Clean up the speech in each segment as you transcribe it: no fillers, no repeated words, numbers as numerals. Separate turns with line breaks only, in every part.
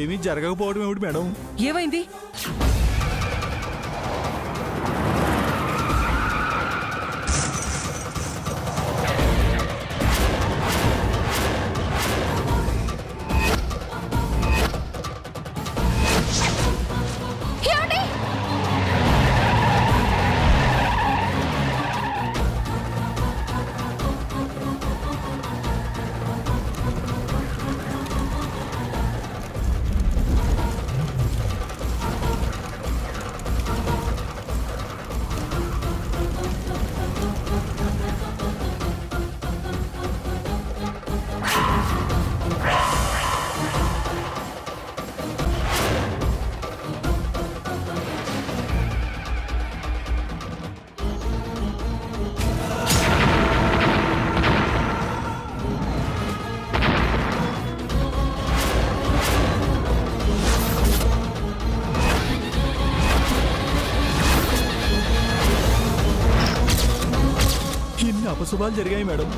ఏమీ జరగకపోవడం ఏమిటి మేడం?
ఏమైంది?
అపశుభాలు జరిగాయి మేడం.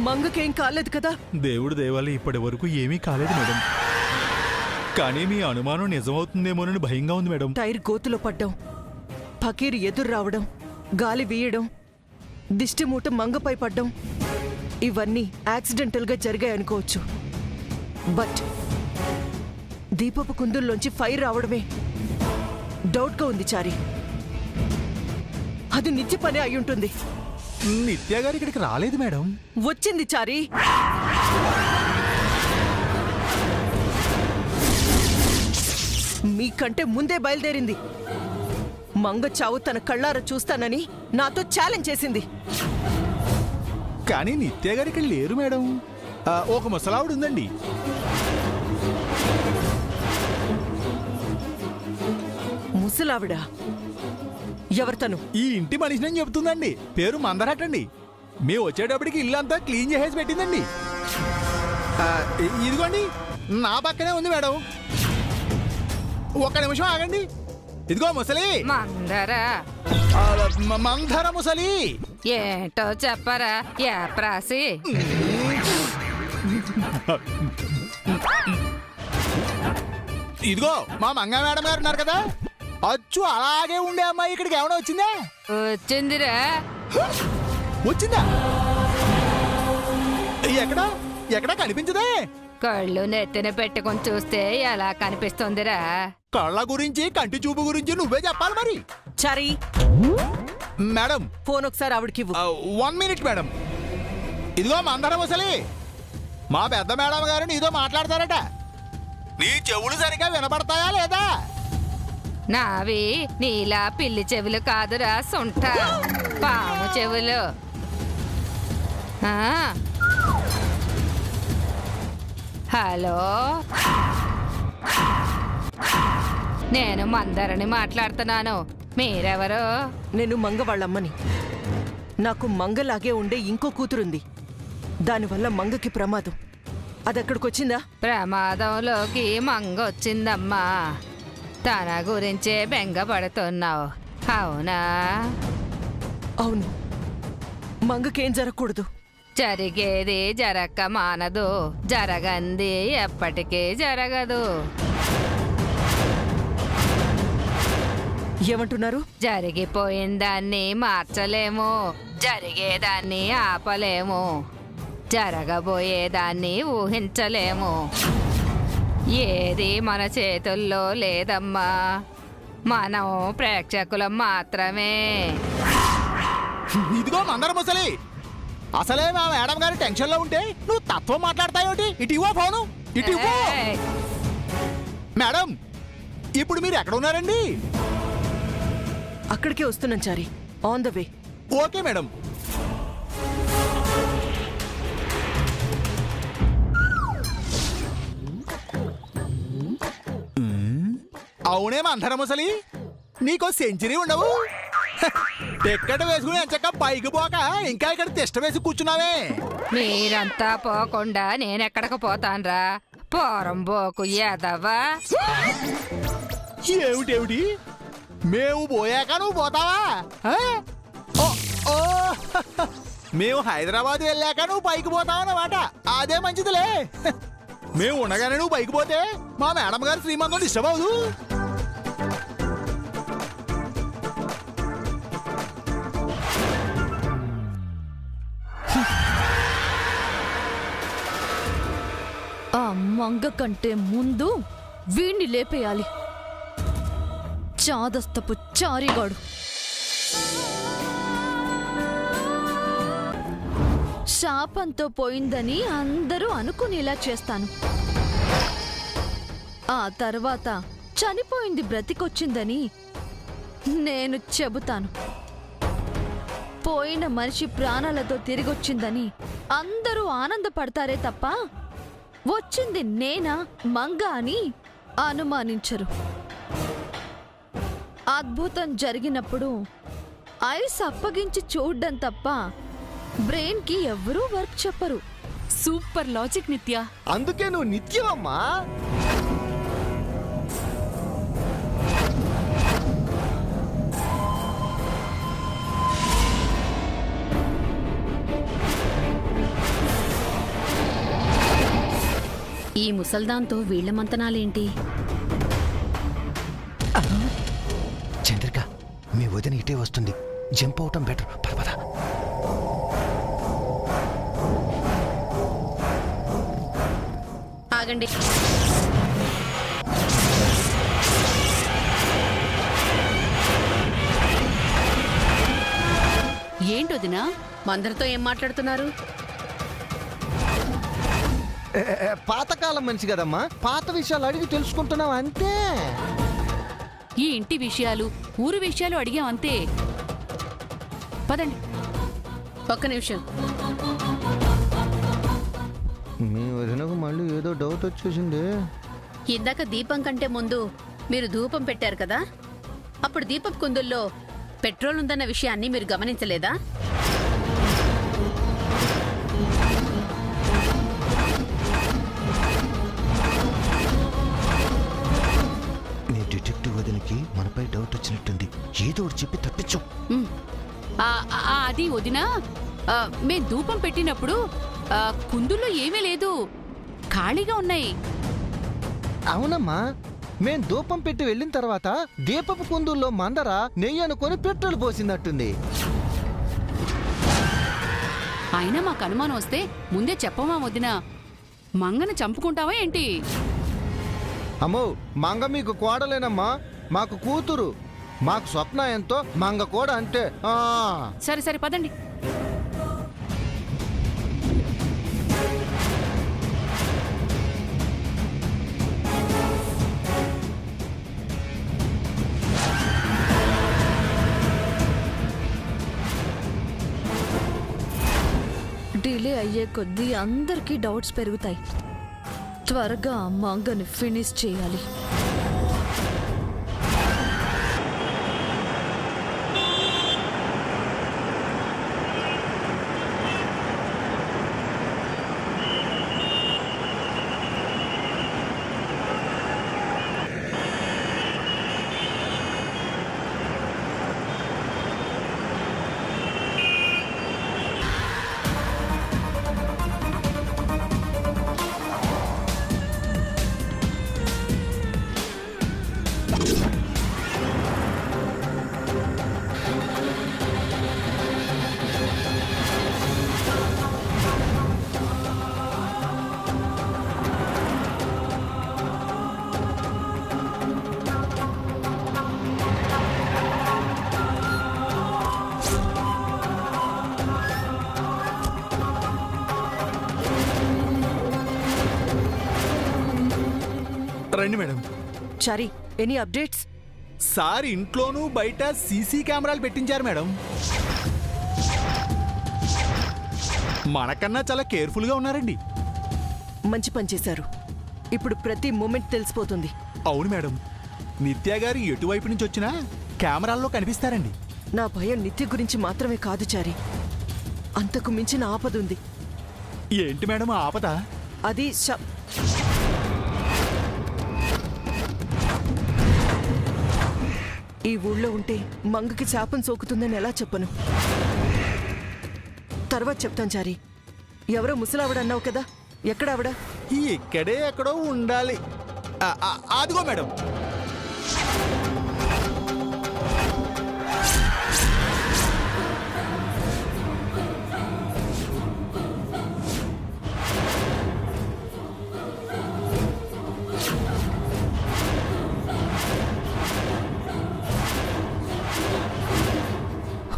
మంగకేం కాలేదు కదా?
దేవుడి దయవల్ల ఇప్పటి వరకు ఏమీ కాలేదు మేడం. కానీ మీ అనుమానం నిజమవుతుందేమోనని భయంగా ఉంది మేడం.
టైర్ గోతులో పడ్డం, ఫకీర్ ఎదురు రావడం, గాలి వీయడం, దిష్టి మూట మంగపై పడ్డం ఇవన్నీ యాక్సిడెంటల్ గా జరిగాయనుకోవచ్చు. బట్ దీపపు కుందుల్లోంచి ఫైర్ రావడమే డౌట్ గా ఉంది చారి. అది నిత్య పని అయి ఉంటుంది.
నిత్య గారు ఇక్కడికి రాలేదు మేడం.
వచ్చింది చారి. మీకంటే ముందే బయలుదేరింది. మంగ చావు తన కళ్ళారా చూస్తానని నాతో ఛాలెంజ్ చేసింది.
కానీ నిత్య గారు ఇక్కడ లేరు మేడం. ఒక ముసలావిడ ఉందండి.
ముసలావిడ ఎవరితను?
ఈ ఇంటి మనిషిని చెప్తుందండి. పేరు మందరటండి. మేము వచ్చేటప్పటికి ఇల్లంతా క్లీన్ చేసేసి పెట్టిందండి. ఇదిగోండి నా పక్కనే ఉంది మేడం. ఒక్క నిమిషం ఆగండి. ఇదిగో ముసలి. మందర ముసలి.
ఏంటో చెప్పరా ప్రాసి.
ఇదిగో మా మంగ మేడం గారు ఉన్నారు కదా, అచ్చు అలాగే ఉండే అమ్మాయి ఇక్కడికి ఏమైనా వచ్చిందా?
వచ్చిందిరా.
వచ్చిందా? ఎక్కడా ఎక్కడా కనిపించదే.
కళ్ళు నెత్తిన పెట్టుకొని చూస్తే ఎలా కనిపిస్తుందిరా?
కళ్ళ గురించి కంటి చూపు గురించి నువ్వే చెప్పాలి మరి.
చారి
మేడం
ఫోన్ ఒకసారి ఆవిడకి
1 మినిట్ మేడం. ఇదిగో మందర ముసలి, మా పెద్ద మేడం గారు నీతో మాట్లాడతారట. నీ చెవులు సరిగా వినపడతాయా లేదా?
నావి నీలా పిల్లి చెవులు కాదురా, సొంట పాము చెవులు. హలో, నేను మందరని మాట్లాడుతున్నాను. మీరెవరు?
నేను మంగ వాళ్ళమ్మని. నాకు మంగలాగే ఉండే ఇంకో కూతురుంది. దానివల్ల మంగకి ప్రమాదం. అదక్కడికొచ్చిందా?
ప్రమాదంలోకి మంగొచ్చిందమ్మా. తన గురించే బెంగపడుతున్నావు అవునా?
అవును. మంగకేం జరగకూడదు.
జరిగేది జరక్క మానదు, జరగంది ఎప్పటికీ జరగదు.
ఏమంటున్నారు?
జరిగిపోయిన దాన్ని మార్చలేము, జరిగేదాన్ని ఆపలేము, జరగబోయేదాన్ని ఊహించలేము. ఏది మన చేతుల్లో లేదమ్మా. మనం ప్రేక్షకులం మాత్రమే.
ఇదిగో మందర ముసలి, అసలే మా మేడం గారు టెన్షన్ లో ఉంటే నువ్వు తత్వం మాట్లాడతాయోటి? ఇటు ఇవ్వో ఫోను, ఇటు ఇవ్వో. మేడం ఇప్పుడు మీరు ఎక్కడ ఉన్నారండి?
అక్కడికే వస్తున్నాను Chari. On the way.
Okay madam. అవునే మందర ముసలి, నీకో సెంచరీ ఉండవు. టిక్కెట్ వేసుకుని ఎంచక్క పైకి పోక ఇంకా ఇక్కడ తిష్ట వేసి కూర్చున్నావే.
మీరంతా పోకుండా నేనెక్కడికి పోతాన్రా? పోరంబోకు యాదవ్వా.
ఏమిటేమిటి? మేము పోయాక నువ్వు పోతావా? మేము హైదరాబాద్ వెళ్ళాక నువ్వు పైకి పోతావు అన్నమాట. అదే మంచిదిలే. మేము ఉండగానే నువ్వు పైకి పోతే మా మేడం గారు శ్రీమంతం డిస్టర్బ్ అవ్వదు.
ఆ మంగ కంటే ముందు వీణ్ణి లేపేయాలి. చాదస్తపు చారిగాడు. శాపంతో పోయిందని అందరూ అనుకునేలా చేస్తాను. ఆ తర్వాత చనిపోయింది బ్రతికొచ్చిందని నేను చెబుతాను. పోయిన మనిషి ప్రాణాలతో తిరిగొచ్చిందని అందరూ ఆనందపడతారే తప్ప వచ్చింది నేనా మంగ అని అనుమానించరు. అద్భుతం జరిగినప్పుడు ఐస్ అప్పగించి చూడ్డం తప్ప బ్రెయిన్ కి ఎవ్వరూ వర్క్ చెప్పరు.
సూపర్ లాజిక్ నిత్య.
అందుకే నువ్వు నిత్యమమ్మా.
ఈ ముసల్దాంతో వీళ్ల మంతనాలేంటి?
చంద్రిక, మీ వదిన ఇటే వస్తుంది. జంప్ అవటం బెటర్. పద.
ఆగండి. ఏంటొదినా మందరితో ఏం మాట్లాడుతున్నారు?
పాతకాలం మనిషి కదమ్మా, పాత విషయాలు అడిగి తెలుసుకుంటున్నావు అంతే.
ఈ ఇంటి విషయాలు, ఊరు విషయాలు అడిగాం అంతే. పదండి. ఒక్క నిమిషం.
మీ వదినకు మళ్ళీ ఏదో డౌట్ వచ్చేసింది.
ఇందాక దీపం కంటే ముందు మీరు ధూపం పెట్టారు కదా, అప్పుడు దీపం కుందుల్లో పెట్రోల్ ఉందన్న విషయాన్ని మీరు గమనించలేదా?
డిటెక్టివ్ వదినకి మనపై డౌట్ వచ్చినట్టుంది. ఏదో ఒకటి చెప్పి తప్పించు.
అది వదినా, మేం ధూపం పెట్టినప్పుడు కుందుల్లో ఏమీ లేదు, ఖాళీగా ఉన్నాయి.
అవునమ్మా, మేం ధూపం పెట్టి వెళ్ళిన తర్వాత దీపపు కుందుల్లో మందర నెయ్యి అనుకొని పెట్రోల్ పోసిందట్టుంది.
అయినా మాకు అనుమానం వస్తే ముందే చెప్పమా వదినా? మంగను చంపుకుంటావా ఏంటి?
అమ్మో, మంగ మీకు కోడలేనమ్మా, మాకు కూతురు. మాకు స్వప్న ఎంతో, మంగ కూడా అంతే.
సరే పదండి.
డిలే అయ్యే కొద్దీ అందరికీ డౌట్స్ పెరుగుతాయి. త్వరగా మంగని ఫినిష్ చేయాలి.
రండి మేడం.
చారి, ఎనీ అప్డేట్స్?
సార్ ఇంట్లోనూ బయట సీసీ కెమెరాలు పెట్టించారు మేడం. మనకన్నా చాలా కేర్ఫుల్గా ఉన్నారండి.
మంచి పని చేశారు. ఇప్పుడు ప్రతి మూమెంట్ తెలిసిపోతుంది.
అవును మేడం, నిత్య గారు ఎటువైపు నుంచి వచ్చినా కెమెరాల్లో కనిపిస్తారండి.
నా భయం నిత్య గురించి మాత్రమే కాదు చారి, అంతకు మించిన ఆపదుంది.
ఏంటి మేడం ఆ ఆపద?
అది ఈ ఊళ్ళో ఉంటే మంగకి శాపం సోకుతుందని ఎలా చెప్పను? తర్వాత చెప్తాను చారి. ఎవరో ముసలావిడన్నావు కదా, ఎక్కడావిడ?
ఇక్కడే ఎక్కడో ఉండాలి. అదిగో మేడం.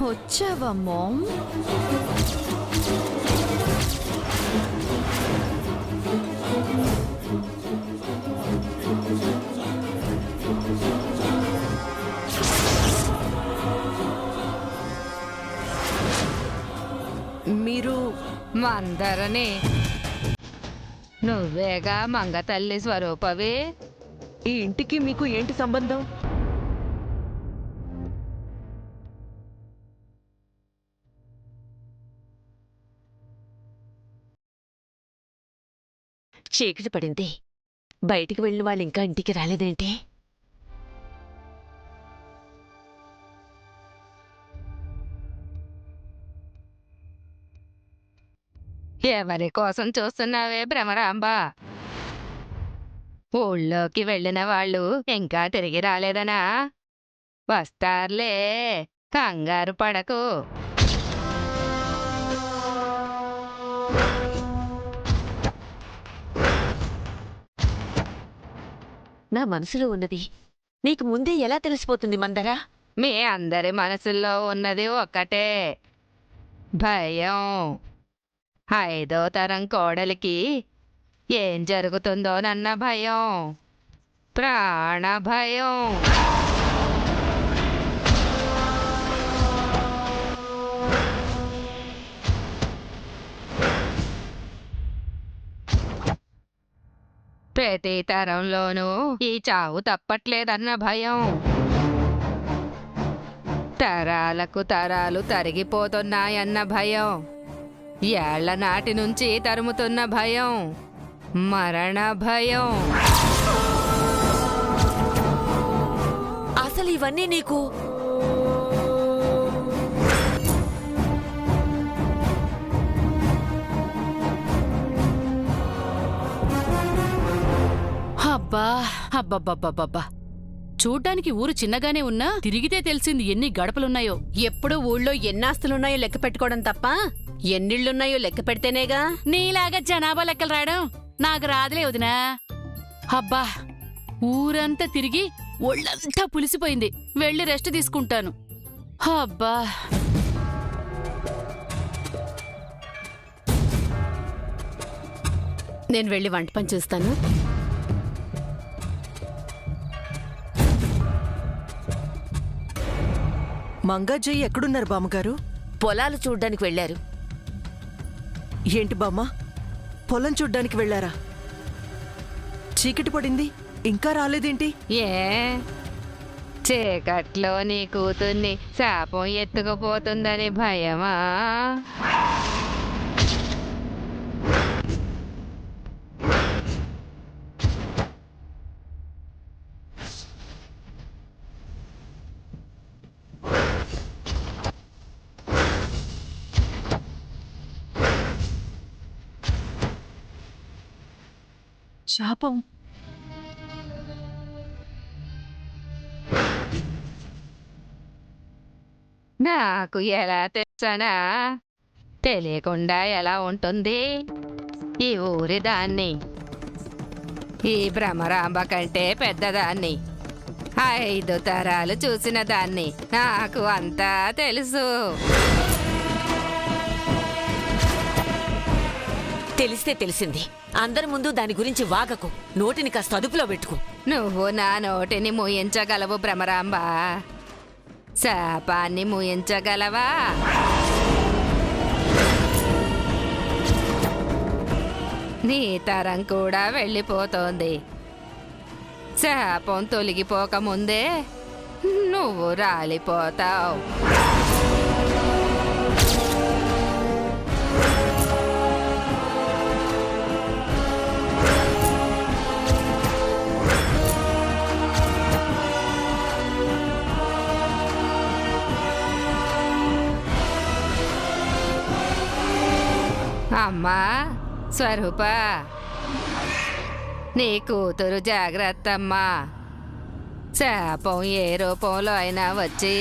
వచ్చావా మామ్?
మీరు
మందరని నువ్వేగా మంగ తల్లి స్వరూపవి.
ఈ ఇంటికి మీకు ఏంటి సంబంధం?
చీకటి పడింది. బయటికి వెళ్ళిన వాళ్ళు ఇంకా ఇంటికి రాలేదేంటి?
ఎవరి కోసం చూస్తున్నావే భ్రమరాంబ? ఊళ్ళోకి వెళ్ళిన వాళ్ళు ఇంకా తిరిగి రాలేదనా? వస్తారులే, కంగారు పడకు.
నా మనసులో ఉన్నది నీకు ముందే ఎలా తెలిసిపోతుంది మందరా?
మీ అందరి మనసుల్లో ఉన్నది ఒక్కటే, భయం. 5వ తరం కోడలికి ఏం జరుగుతుందోనన్న భయం, ప్రాణ భయం. ప్రతి తరంలోనూ ఈ చావు తప్పట్లేదన్న భయం, తరాలకు తరాలు తరిగిపోతున్నాయన్న భయం, ఏళ్ల నాటి నుంచి తరుముతున్న భయం, మరణ భయం.
అసలు ఇవన్నీ నీకు
అబ్బా అబ్బబ్బబ్బబ్బబ్బా! చూడ్డానికి ఊరు చిన్నగానే ఉన్నా తిరిగితే తెలిసింది ఎన్ని గడపలున్నాయో.
ఎప్పుడు ఊళ్ళో ఎన్నాస్తులున్నాయో లెక్క పెట్టుకోవడం తప్ప ఎన్నిళ్లున్నాయో లెక్క పెడితేనేగా.
నీలాగా జనాభా లెక్కలు రాయడం నాకు రాదులే వదినా. అబ్బా, ఊరంతా తిరిగి ఒళ్ళంతా పులిసిపోయింది. వెళ్ళి రెస్ట్ తీసుకుంటాను. అబ్బా,
నేను వెళ్ళి వంట పని చూస్తాను.
మంగాజయ్య ఎక్కడున్నారు బామ్మగారు?
పొలాలు చూడ్డానికి వెళ్ళారు.
ఏంటి బామ్మ, పొలం చూడ్డానికి వెళ్ళారా? చీకటి పడింది, ఇంకా రాలేదేంటి?
ఏ చీకట్లో నీ కూతుర్ని శాపం ఎత్తుకుపోతుందని భయమా?
శాపం?
నాకు ఎలా తెలుసనా? తెలియకుండా ఎలా ఉంటుంది? ఈ ఊరి దాన్ని, ఈ భ్రమరాంబ కంటే పెద్దదాన్ని, 5 తరాలు చూసిన దాన్ని. నాకు అంతా తెలుసు.
తెలిస్తే తెలిసింది. అందరి ముందు దాని గురించి వాగకు. నోటిని కాస్త అదుపులో పెట్టుకో.
నువ్వు నా నోటిని మూయించగలవు భ్రమరాంబ, శాపాన్ని మూయించగలవా? నీ తరం కూడా వెళ్ళిపోతోంది. శాపం తొలగిపోకముందే నువ్వు రాలిపోతావు. అమ్మా స్వరూప, నీ కూతురు జాగ్రత్త అమ్మా. శాపం ఏ రూపంలో అయినా వచ్చి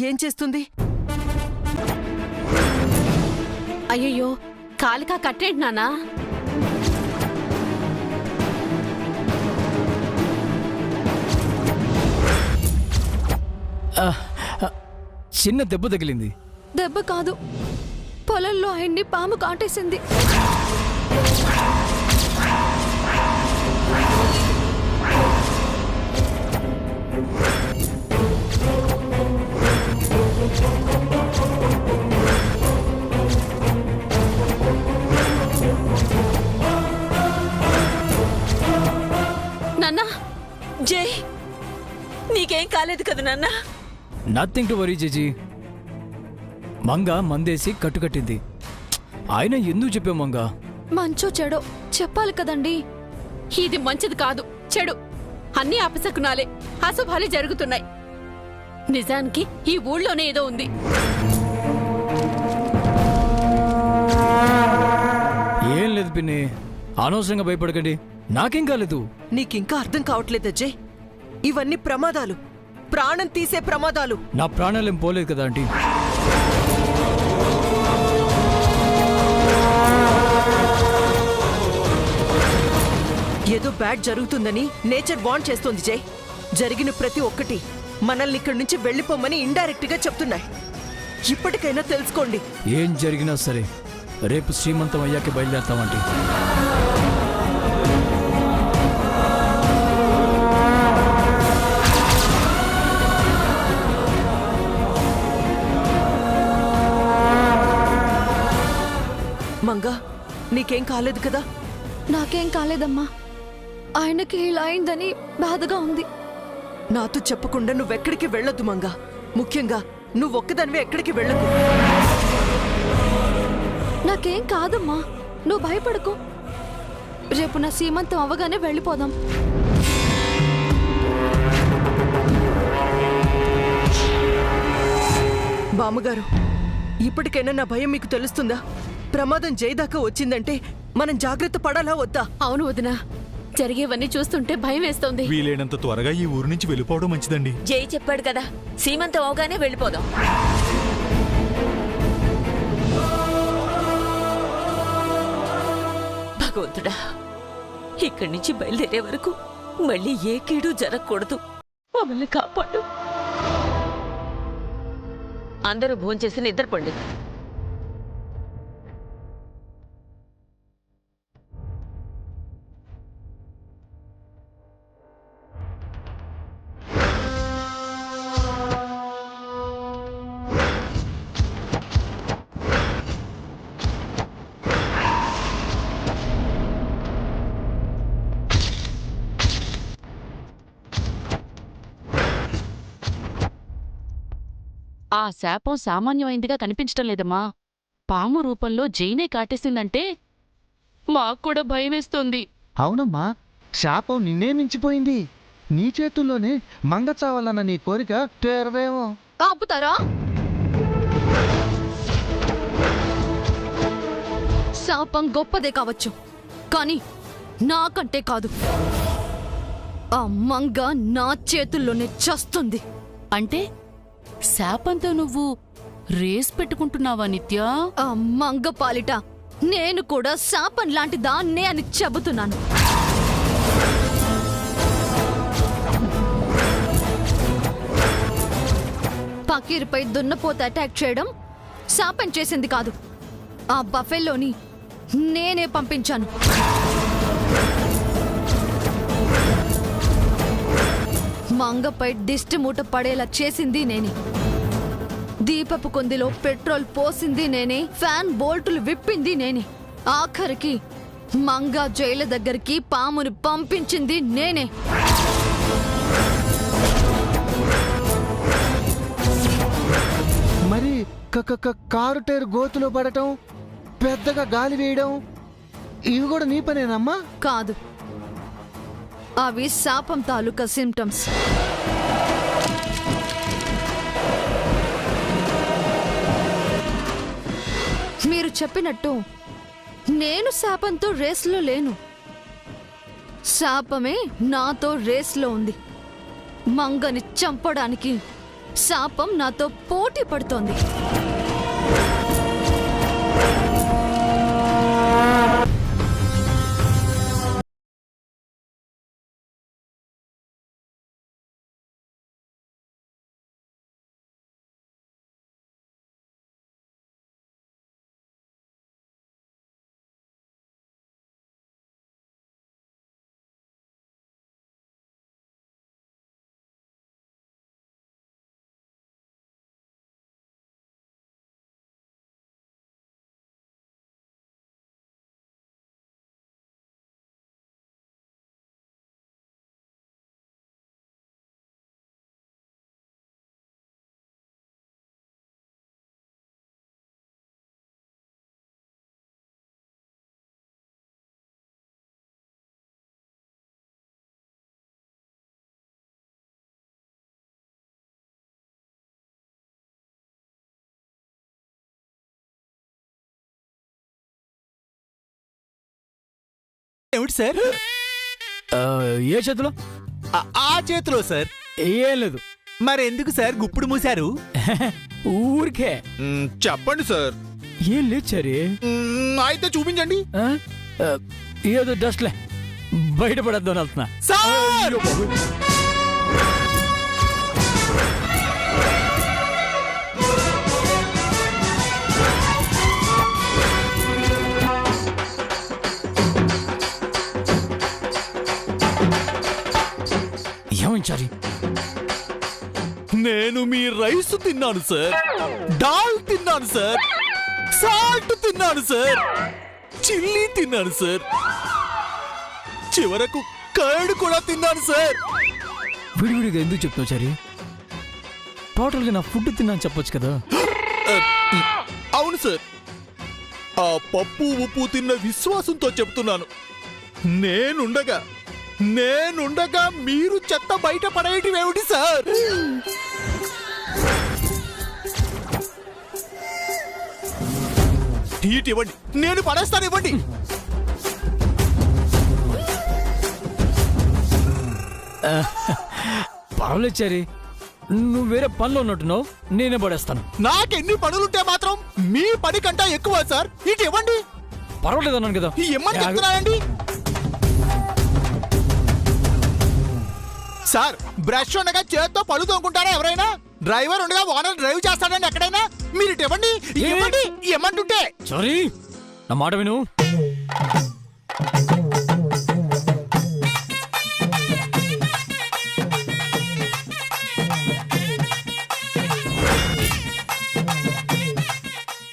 ఏం చేస్తుంది?
అయ్యయ్యో, కాలికా కట్టేంటి నాన్నా?
చిన్న దెబ్బ తగిలింది.
దెబ్బ కాదు, పొలంలో ఆయన్ని పాము కాటేసింది.
నాన్నా,
జై, నీకేం కాలేదు కదా నాన్న?
నథింగ్ టు వరీ జేజీ. మంగ మందేసి కట్టుకట్టింది. ఆయన ఎందుకు చెప్పావు మంగ?
మంచో చెడో చెప్పాలి కదండి.
ఇది మంచిది కాదు, చెడు. అన్ని అపశకునాలే, అశుభాలే జరుగుతున్నాయి. నిజానికి ఈ ఊళ్ళోనే ఏదో ఉంది.
ఏం లేదు పిన్ని, అనవసరంగా భయపడకండి. నాకేం కాలేదు.
నీకింకా అర్థం కావట్లేదు అజయ్. ఇవన్నీ ప్రమాదాలు, ప్రాణం తీసే ప్రమాదాలు.
నా ప్రాణాలేం పోలేదు కదా ఆంటీ.
ఏదో బ్యాడ్ జరుగుతుందని నేచర్ వార్న్ చేస్తోంది జై. జరిగిన ప్రతి ఒక్కటి మనల్ని ఇక్కడి నుంచి వెళ్ళిపోమని ఇండైరెక్ట్ గా చెప్తున్నాయి. ఇప్పటికైనా తెలుసుకోండి.
ఏం జరిగినా సరే రేపు శ్రీమంతం అయ్యాకే బయలుదేరతామంటీ.
మంగా, నీకేం కాలేదు కదా?
నాకేం కాలేదమ్మా. ఆయనకి ఇలా అయిందని బాధగా ఉంది.
నాతో చెప్పకుండా నువ్వెక్కడికి వెళ్ళొద్దు మంగా. ముఖ్యంగా నువ్వొక్కదానివే ఎక్కడికి వెళ్ళకు.
నాకేం కాదమ్మా, నువ్వు భయపడకు. రేపు నా సీమంతం అవ్వగానే వెళ్ళిపోదాం.
బామ్మగారు, ఇప్పటికైనా నా భయం మీకు తెలుస్తుందా? ప్రమాదం జయదాకా వచ్చిందంటే మనం జాగ్రత్త పడాలా వద్దా?
అవును వదినా, జరిగేవన్నీ చూస్తుంటే భయం వేస్తోంది.
వీలైనంత త్వరగా ఈ ఊరు నుంచి వెళ్ళిపోవడం మంచిదండి.
జై చెప్పాడు కదా, సీమంతం అవగానే వెళ్ళిపోదాం. భగవంతుడా, ఇక్కడి నుంచి బయలుదేరే వరకు మళ్ళీ ఏ కీడు జరగకూడదు. మమ్మల్ని కాపాడు. అందరూ భోంచేసి నిద్రపోండి.
ఆ శాపం సామాన్యమైందిగా కనిపించటం లేదమ్మా. పాము రూపంలో జైనే కాటేసిందంటే మాక్కూడా భయమేస్తోంది.
అవునమ్మా, శాపం నిన్నే మించిపోయింది. నీ చేతుల్లోనే మంగ చావాలన్న నీ కోరిక తీరవేమో.
ఆపుతారా? శాపం గొప్పదే కావచ్చు, కానీ నాకంటే కాదు. ఆ మంగ నా చేతుల్లోనే చస్తుంది.
అంటే శాపంతో నువ్వు రేస్ పెట్టుకుంటున్నావా నిత్య?
ఆ మంగ పాలిట నేను కూడా శాపం లాంటి దాన్నే అని చెబుతున్నాను. పకీర్పై దున్నపోత అటాక్ చేయడం శాపం చేసింది కాదు. ఆ బఫెల్లోని నేనే పంపించాను. మంగపై దిష్టి మూట పడేలా చేసింది నేనే. దీపపు కుందిలో పెట్రోల్ పోసింది నేనే. ఫ్యాన్ బోల్టులు విప్పింది నేనే. ఆఖరికి మంగ జైలు దగ్గరికి పాముని పంపించింది నేనే.
మరి కారు టైర్ గోతులో పడటం, పెద్దగా గాలి వేయడం ఇవి కూడా నీ పనేనమ్మా?
కాదు, అవి శాపం తాలూకా సిమ్టమ్స్. మీరు చెప్పినట్టు నేను శాపంతో రేస్లో లేను. శాపమే నాతో రేస్లో ఉంది. మంగని చంపడానికి శాపం నాతో పోటీ పడుతోంది.
ఏమిటి సార్?
ఏ చేతిలో?
ఆ చేతిలో సార్.
ఏం లేదు.
మరెందుకు సార్ గుప్పుడు మూశారు?
ఊరికే.
చెప్పండి సార్.
ఏం లేదు సరే.
అయితే చూపించండి.
ఏదో డస్ట్లే, బయటపడద్దాం వెళ్తున్నా.
సార్
ఏమంచారి?
నేను మీ రైస్ తిన్నాను సార్, దాల్ తిన్నాను సార్, సాల్ట్ తిన్నాను సార్, చిల్లీ తిన్నాను సార్, చివరకు కర్డ్ కూడా తిన్నాను సార్.
విడివిడిగా ఎందుకు చెప్తావు చారి? టోటల్గా నా ఫుడ్ తిన్నాను చెప్పొచ్చు కదా.
అవును సార్, ఆ పప్పు ఉప్పు తిన్న విశ్వాసంతో చెప్తున్నాను. నేనుండగా మీరు చెత్త బయట పడేయటం ఏమిటి సార్? హీట్ ఇవ్వండి, నేను పడేస్తాను. ఇవ్వండి.
పర్వాలేదు చారి, నువ్వు వేరే పనిలో ఉన్నట్టున్నావు, నేనే పడేస్తాను.
నాకెన్ని పనులుంటే మాత్రం మీ పని కంటే ఎక్కువ సార్. హీట్ ఇవ్వండి.
పర్వాలేదు అన్నాను కదా.
ఇమ్మని చెప్తున్నానండి సార్. బ్రష్ ఉండగా చేత్తో పళ్ళు తోముకుంటారా ఎవరైనా? డ్రైవర్ ఉండగా ఓనర్ డ్రైవ్ చేస్తాడండి ఎక్కడైనా? మీరు ఇవ్వండి. ఇవ్వండి ఇమ్మంటుంటే.
సారీ, నా మాట విను.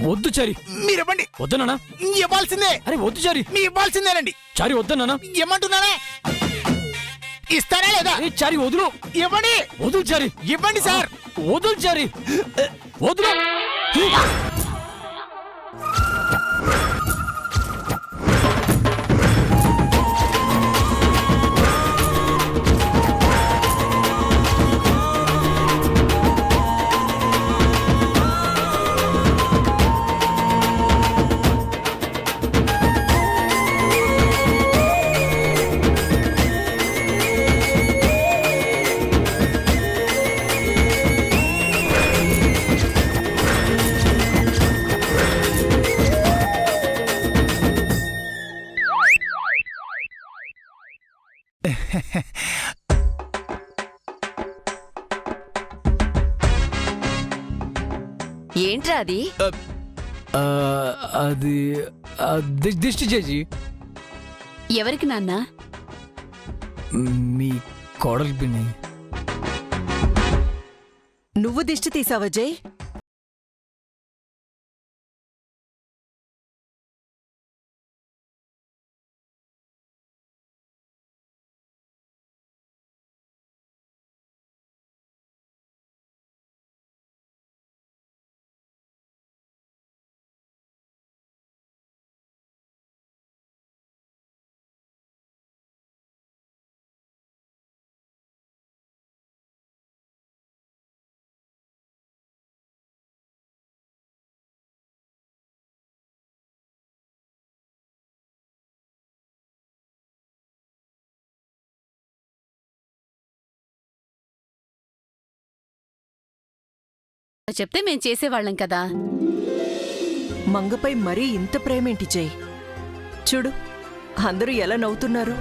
వద్దు చారి.
మీరు ఇవ్వండి.
వద్దనా?
ఇవ్వాల్సిందే.
అరే వద్దు చారి.
మీ ఇవ్వాల్సిందేనండి.
చారి వద్దనా?
ఇమ్మంటున్నానే. ఇస్తారా లేదా?
చారి వదులు.
ఇవ్వండి.
వదులు చారి.
ఇవ్వండి సార్.
వదులు చారి. వదులు.
ఏంట్రా అది?
అది దిష్టి చేసి.
ఎవరికి నాన్న?
మీ కోడలి పిన్ని.
నువ్వు దిష్టి తీసావా జై?
చెప్తే మేం చేసేవాళ్ళం కదా.
మంగపై మరీ ఇంత ప్రేమేంటి జై? చూడు అందరూ ఎలా నవ్వుతున్నారు.